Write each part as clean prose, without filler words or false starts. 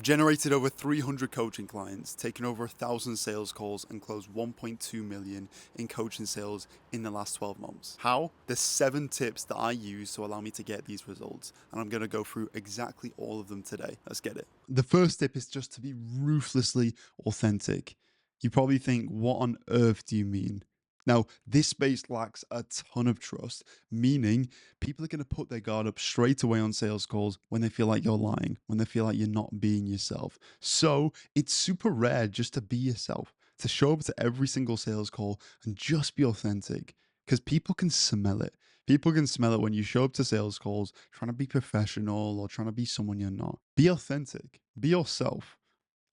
generated over 300 coaching clients, taken over 1,000 sales calls, and closed 1.2 million in coaching sales in the last 12 months. How? There's 7 tips that I use to allow me to get these results, and I'm going to go through exactly all of them today. Let's get it. The first tip is just to be ruthlessly authentic. You probably think, what on earth do you mean? Now, this space lacks a ton of trust, meaning people are going to put their guard up straight away on sales calls when they feel like you're lying, when they feel like you're not being yourself. So it's super rare just to be yourself, to show up to every single sales call and just be authentic, because people can smell it. People can smell it when you show up to sales calls trying to be professional or trying to be someone you're not. Be authentic, be yourself.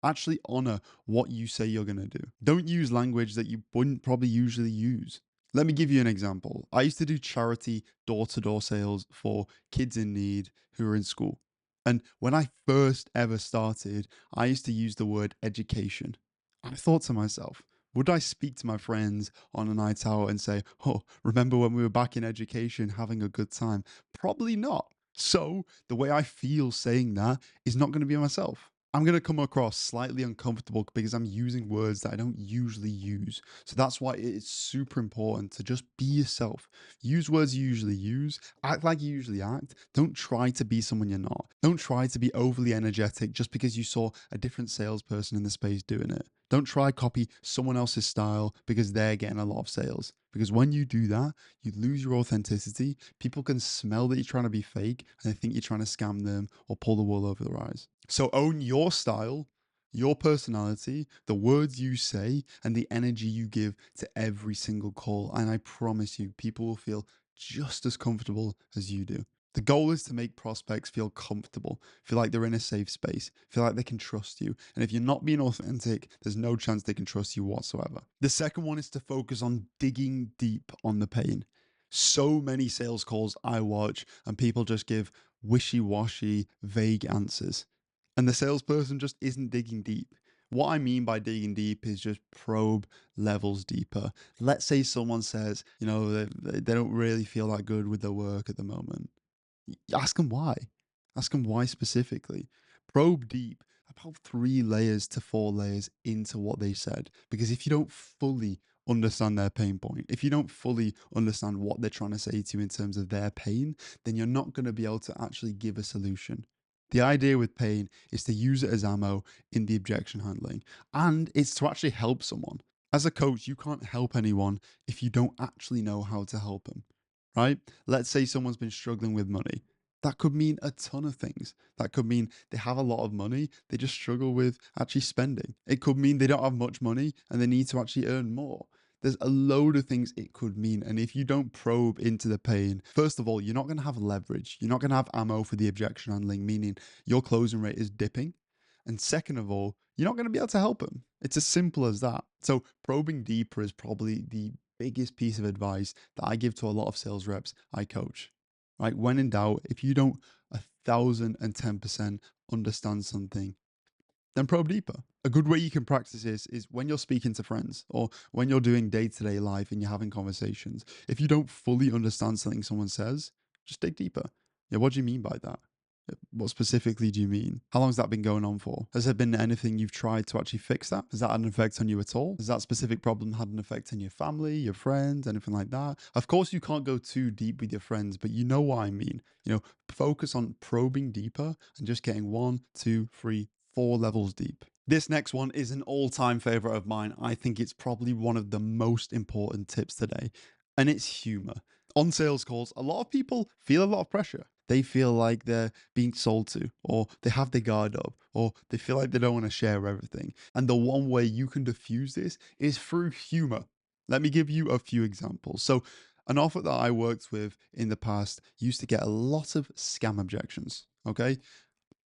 Actually honor what you say you're going to do. Don't use language that you wouldn't probably usually use. Let me give you an example. I used to do charity door-to-door sales for kids in need who are in school. And when I first ever started, I used to use the word education. I thought to myself, would I speak to my friends on a night out and say, oh, remember when we were back in education having a good time? Probably not. So the way I feel saying that is not going to be myself. I'm going to come across slightly uncomfortable because I'm using words that I don't usually use. So that's why it's super important to just be yourself. Use words you usually use, act like you usually act. Don't try to be someone you're not. Don't try to be overly energetic just because you saw a different salesperson in the space doing it. Don't try copy someone else's style because they're getting a lot of sales. Because when you do that, you lose your authenticity. People can smell that you're trying to be fake and they think you're trying to scam them or pull the wool over their eyes. So own your style, your personality, the words you say, and the energy you give to every single call. And I promise you, people will feel just as comfortable as you do. The goal is to make prospects feel comfortable, feel like they're in a safe space, feel like they can trust you. And if you're not being authentic, there's no chance they can trust you whatsoever. The second one is to focus on digging deep on the pain. So many sales calls I watch, and people just give wishy washy, vague answers. And the salesperson just isn't digging deep. What I mean by digging deep is just probe levels deeper. Let's say someone says, they don't really feel that good with their work at the moment. Ask them why. Ask them why specifically. Probe deep, about 3 layers to 4 layers into what they said. Because if you don't fully understand their pain point, if you don't fully understand what they're trying to say to you in terms of their pain, then you're not going to be able to actually give a solution. The idea with pain is to use it as ammo in the objection handling, and it's to actually help someone. As a coach, you can't help anyone if you don't actually know how to help them, right? Let's say someone's been struggling with money. That could mean a ton of things. That could mean they have a lot of money, they just struggle with actually spending. It could mean they don't have much money and they need to actually earn more. There's a load of things it could mean. And if you don't probe into the pain, first of all, you're not going to have leverage. You're not going to have ammo for the objection handling, meaning your closing rate is dipping. And second of all, you're not going to be able to help them. It's as simple as that. So probing deeper is probably the biggest piece of advice that I give to a lot of sales reps I coach. Right? When in doubt, if you don't 1,010% understand something, then probe deeper. A good way you can practice this is when you're speaking to friends or when you're doing day-to-day life and you're having conversations. If you don't fully understand something someone says, just dig deeper. Yeah, what do you mean by that? What specifically do you mean? How long has that been going on for? Has there been anything you've tried to actually fix that? Has that had an effect on you at all? Has that specific problem had an effect on your family, your friends, anything like that? Of course, you can't go too deep with your friends, but you know what I mean. Focus on probing deeper and just getting 1, 2, 3, 4 levels deep. This next one is an all-time favorite of mine. I think it's probably one of the most important tips today, and it's humor. On sales calls, a lot of people feel a lot of pressure. They feel like they're being sold to, or they have their guard up, or they feel like they don't want to share everything. And the one way you can diffuse this is through humor. Let me give you a few examples. So, an offer that I worked with in the past used to get a lot of scam objections. Okay.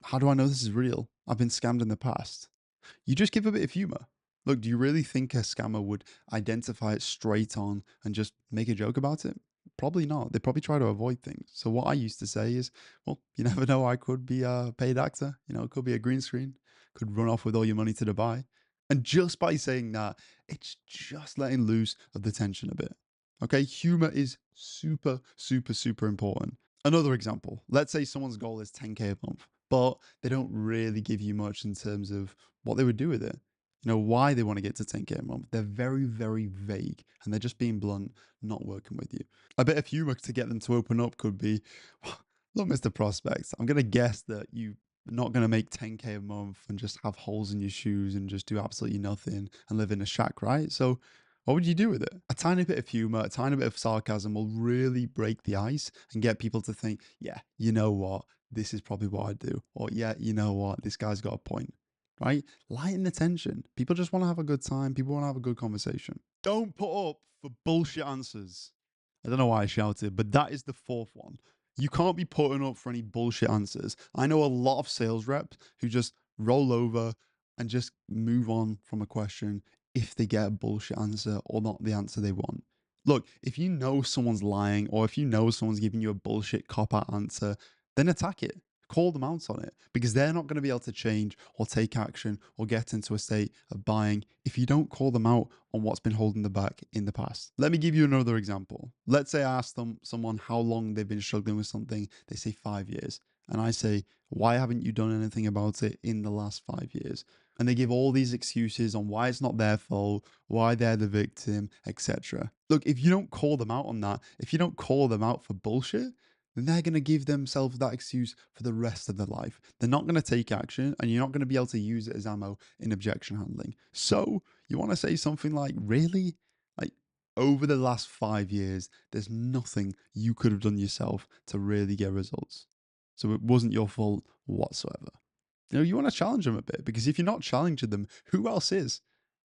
How do I know this is real? I've been scammed in the past. You just give a bit of humor. Look, do you really think a scammer would identify it straight on and just make a joke about it? Probably not. They probably try to avoid things. So what I used to say is, well, you never know. I could be a paid actor. It could be a green screen. Could run off with all your money to Dubai. And just by saying that, it's just letting loose of the tension a bit. Okay, humor is super, super, super important. Another example. Let's say someone's goal is 10K a month. but they don't really give you much in terms of what they would do with it. You know, why they want to get to 10K a month. They're very, very vague and they're just being blunt, not working with you. A bit of humor to get them to open up could be, look, Mr. Prospect, I'm going to guess that you're not going to make 10K a month and just have holes in your shoes and just do absolutely nothing and live in a shack, right? So what would you do with it? A tiny bit of humor, a tiny bit of sarcasm will really break the ice and get people to think, yeah, you know what? This is probably what I'd do. Or, yeah, you know what? This guy's got a point, right? Lighten the tension. People just want to have a good time. People want to have a good conversation. Don't put up for bullshit answers. I don't know why I shouted, but that is the fourth one. You can't be putting up for any bullshit answers. I know a lot of sales reps who just roll over and just move on from a question if they get a bullshit answer or not the answer they want. Look, if you know someone's lying or if you know someone's giving you a bullshit cop out answer, then attack it. Call them out on it because they're not going to be able to change or take action or get into a state of buying if you don't call them out on what's been holding them back in the past. Let me give you another example. Let's say I ask someone how long they've been struggling with something. They say 5 years. And I say, why haven't you done anything about it in the last 5 years? And they give all these excuses on why it's not their fault, why they're the victim, etc. Look, if you don't call them out on that, if you don't call them out for bullshit, then they're going to give themselves that excuse for the rest of their life. They're not going to take action and you're not going to be able to use it as ammo in objection handling. So you want to say something like, really? Like, over the last 5 years, there's nothing you could have done yourself to really get results. So it wasn't your fault whatsoever. You know, you want to challenge them a bit because if you're not challenging them, who else is?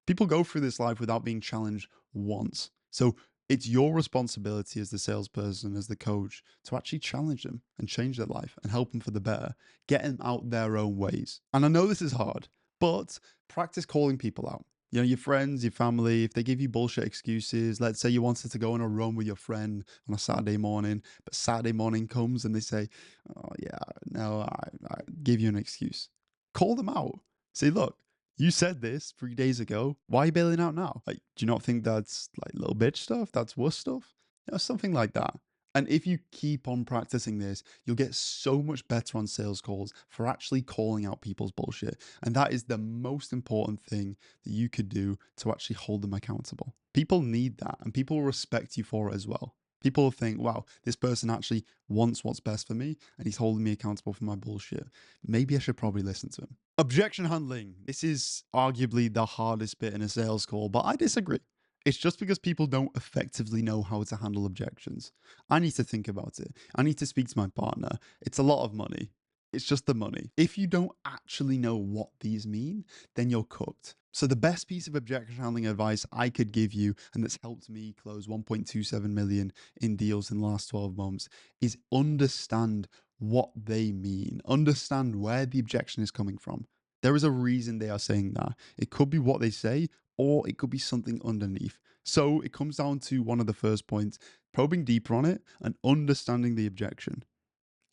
People go through this life without being challenged once. So it's your responsibility as the salesperson, as the coach, to actually challenge them and change their life and help them for the better, get them out their own ways. And I know this is hard, but practice calling people out. You know, your friends, your family, if they give you bullshit excuses, let's say you wanted to go on a run with your friend on a Saturday morning, but Saturday morning comes and they say, oh, yeah, no, I give you an excuse. Call them out. Say, look, you said this 3 days ago. Why are you bailing out now? Like, do you not think that's like little bitch stuff? That's wuss stuff? You know, something like that. And if you keep on practicing this, you'll get so much better on sales calls for actually calling out people's bullshit. And that is the most important thing that you could do to actually hold them accountable. People need that and people will respect you for it as well. People will think, wow, this person actually wants what's best for me and he's holding me accountable for my bullshit. Maybe I should probably listen to him. Objection handling. This is arguably the hardest bit in a sales call, but I disagree. It's just because people don't effectively know how to handle objections. I need to think about it. I need to speak to my partner. It's a lot of money. It's just the money. If you don't actually know what these mean, then you're cooked. So the best piece of objection handling advice I could give you, and that's helped me close 1.27 million in deals in the last 12 months, is understand what they mean. Understand where the objection is coming from. There is a reason they are saying that. It could be what they say, or it could be something underneath. So it comes down to one of the first points, probing deeper on it and understanding the objection.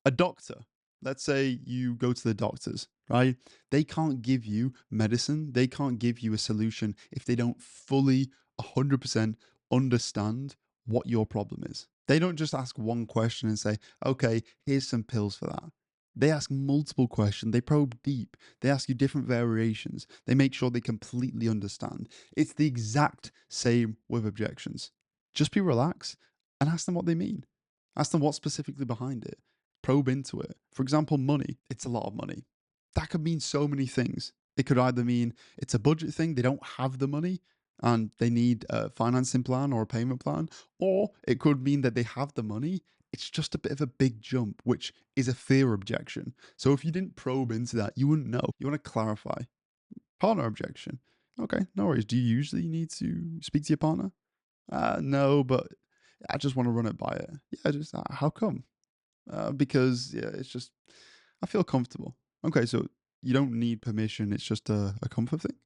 A doctor, let's say you go to the doctors, right? They can't give you medicine, they can't give you a solution if they don't fully 100% understand what your problem is. They don't just ask one question and say, okay, here's some pills for that. They ask multiple questions, they probe deep, they ask you different variations, they make sure they completely understand. It's the exact same with objections. Just be relaxed and ask them what they mean. Ask them what's specifically behind it. Probe into it. For example, money. It's a lot of money. That could mean so many things. It could either mean it's a budget thing, they don't have the money and they need a financing plan or a payment plan, or it could mean that they have the money. It's just a bit of a big jump, which is a fear objection. So if you didn't probe into that, you wouldn't know. You want to clarify. Partner objection. Okay, no worries. Do you usually need to speak to your partner? No, but I just want to run it by it. Yeah, just how come? Because yeah, it's just I feel comfortable. Okay, so you don't need permission. It's just a comfort thing.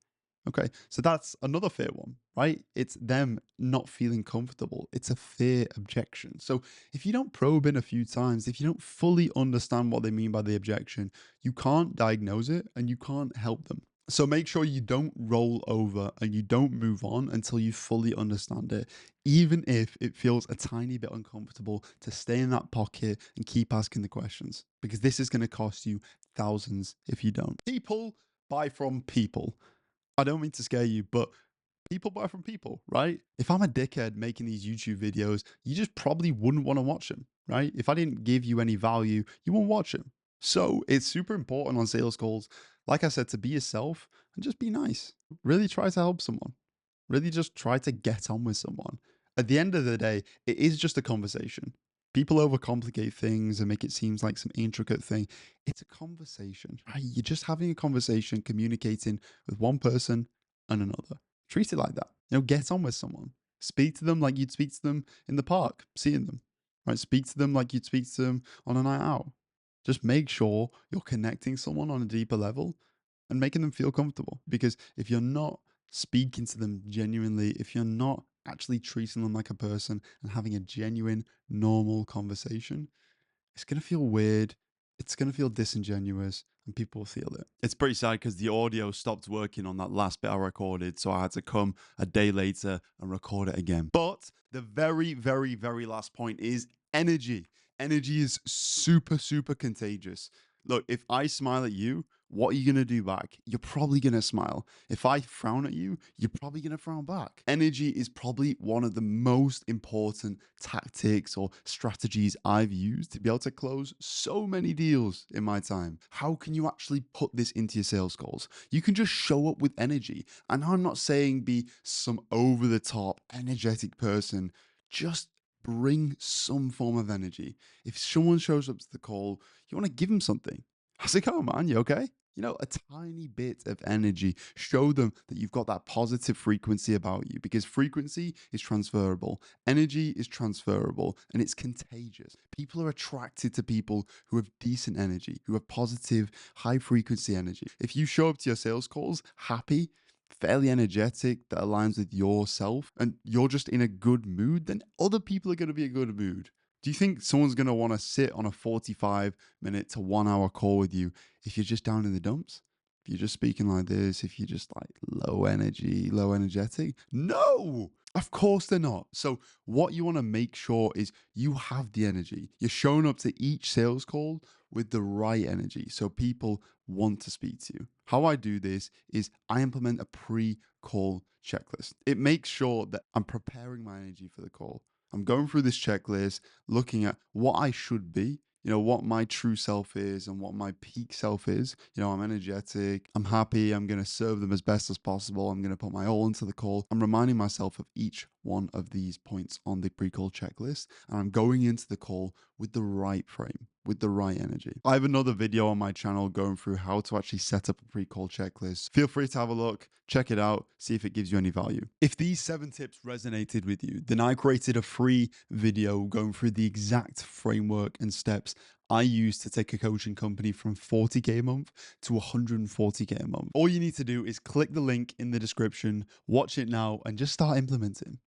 Okay, so that's another fair one, right? It's them not feeling comfortable. It's a fair objection. So if you don't probe in a few times, if you don't fully understand what they mean by the objection, you can't diagnose it and you can't help them. So make sure you don't roll over and you don't move on until you fully understand it, even if it feels a tiny bit uncomfortable to stay in that pocket and keep asking the questions, because this is going to cost you thousands if you don't. People buy from people. I don't mean to scare you, but people buy from people, right? If I'm a dickhead making these YouTube videos, you just probably wouldn't want to watch them, right? If I didn't give you any value, you won't watch them. So it's super important on sales calls, like I said, to be yourself and just be nice. Really try to help someone. Really just try to get on with someone. At the end of the day, it is just a conversation. People overcomplicate things and make it seem like some intricate thing. It's a conversation, right? You're just having a conversation, communicating with one person and another. Treat it like that. Get on with someone. Speak to them like you'd speak to them in the park, seeing them, right? Speak to them like you'd speak to them on a night out. Just make sure you're connecting someone on a deeper level and making them feel comfortable. Because if you're not speaking to them genuinely, if you're not actually treating them like a person and having a genuine, normal conversation, it's going to feel weird. It's going to feel disingenuous and people will feel it. It's pretty sad because the audio stopped working on that last bit I recorded. So I had to come a day later and record it again. But the very, very, very last point is energy. Energy is super, super contagious. Look, if I smile at you, what are you going to do back? You're probably going to smile. If I frown at you, you're probably going to frown back. Energy is probably one of the most important tactics or strategies I've used to be able to close so many deals in my time. How can you actually put this into your sales calls? You can just show up with energy. And I'm not saying be some over the top, energetic person. Just bring some form of energy. If someone shows up to the call, you want to give them something. How's it going, man? You okay? A tiny bit of energy. Show them that you've got that positive frequency about you because frequency is transferable. Energy is transferable and it's contagious. People are attracted to people who have decent energy, who have positive, high frequency energy. If you show up to your sales calls happy, fairly energetic, that aligns with yourself, and you're just in a good mood, then other people are going to be in a good mood. Do you think someone's going to want to sit on a 45-minute to 1 hour call with you if you're just down in the dumps? If you're just speaking like this, if you're just like low energy, low energetic? No, of course they're not. So what you want to make sure is you have the energy. You're showing up to each sales call with the right energy so people want to speak to you. How I do this is I implement a pre-call checklist. It makes sure that I'm preparing my energy for the call. I'm going through this checklist, looking at what I should be, what my true self is and what my peak self is. I'm energetic, I'm happy, I'm going to serve them as best as possible. I'm going to put my all into the call. I'm reminding myself of each one of these points on the pre-call checklist, and I'm going into the call with the right frame, with the right energy. I have another video on my channel going through how to actually set up a pre-call checklist. Feel free to have a look, check it out, see if it gives you any value. If these 7 tips resonated with you, then I created a free video going through the exact framework and steps I use to take a coaching company from 40K a month to 140K a month. All you need to do is click the link in the description, watch it now, and just start implementing.